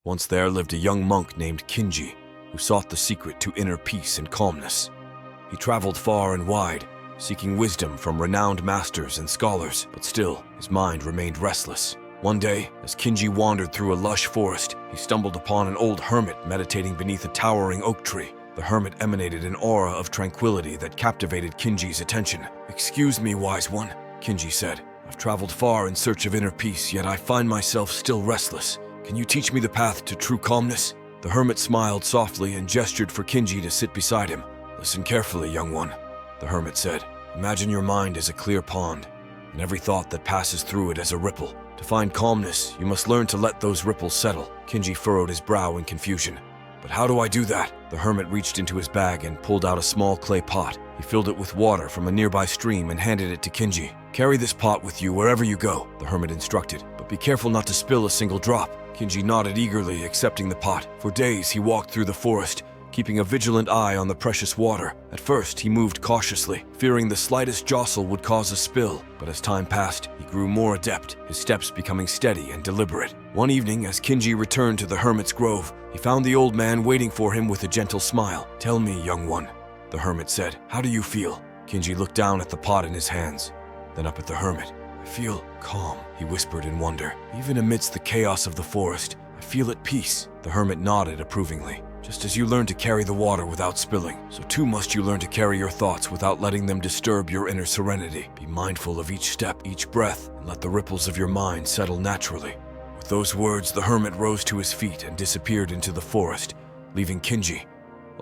Once there lived a young monk named Kinji, who sought the secret to inner peace and calmness. He traveled far and wide, seeking wisdom from renowned masters and scholars, but still, his mind remained restless. One day, as Kinji wandered through a lush forest, he stumbled upon an old hermit meditating beneath a towering oak tree. The hermit emanated an aura of tranquility that captivated Kinji's attention. "Excuse me, wise one," Kinji said. "I've traveled far in search of inner peace, yet I find myself still restless. Can you teach me the path to true calmness?" The hermit smiled softly and gestured for Kinji to sit beside him. "Listen carefully, young one," the hermit said. "Imagine your mind as a clear pond, and every thought that passes through it as a ripple. To find calmness, you must learn to let those ripples settle." Kinji furrowed his brow in confusion. "But how do I do that?" The hermit reached into his bag and pulled out a small clay pot. He filled it with water from a nearby stream and handed it to Kinji. "Carry this pot with you wherever you go," the hermit instructed, "but be careful not to spill a single drop." Kinji nodded eagerly, accepting the pot. For days, he walked through the forest, keeping a vigilant eye on the precious water. At first, he moved cautiously, fearing the slightest jostle would cause a spill. But as time passed, he grew more adept, his steps becoming steady and deliberate. One evening, as Kinji returned to the hermit's grove, he found the old man waiting for him with a gentle smile. "Tell me, young one," the hermit said, "how do you feel?" Kinji looked down at the pot in his hands, then up at the hermit. "I feel calm," he whispered in wonder. "Even amidst the chaos of the forest, I feel at peace." The hermit nodded approvingly. "Just as you learn to carry the water without spilling, so too must you learn to carry your thoughts without letting them disturb your inner serenity. Be mindful of each step, each breath, and let the ripples of your mind settle naturally." With those words, the hermit rose to his feet and disappeared into the forest, leaving Kinji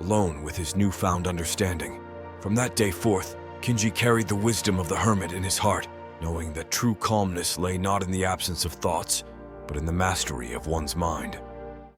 alone with his newfound understanding. From that day forth, Kinji carried the wisdom of the hermit in his heart, knowing that true calmness lay not in the absence of thoughts, but in the mastery of one's mind.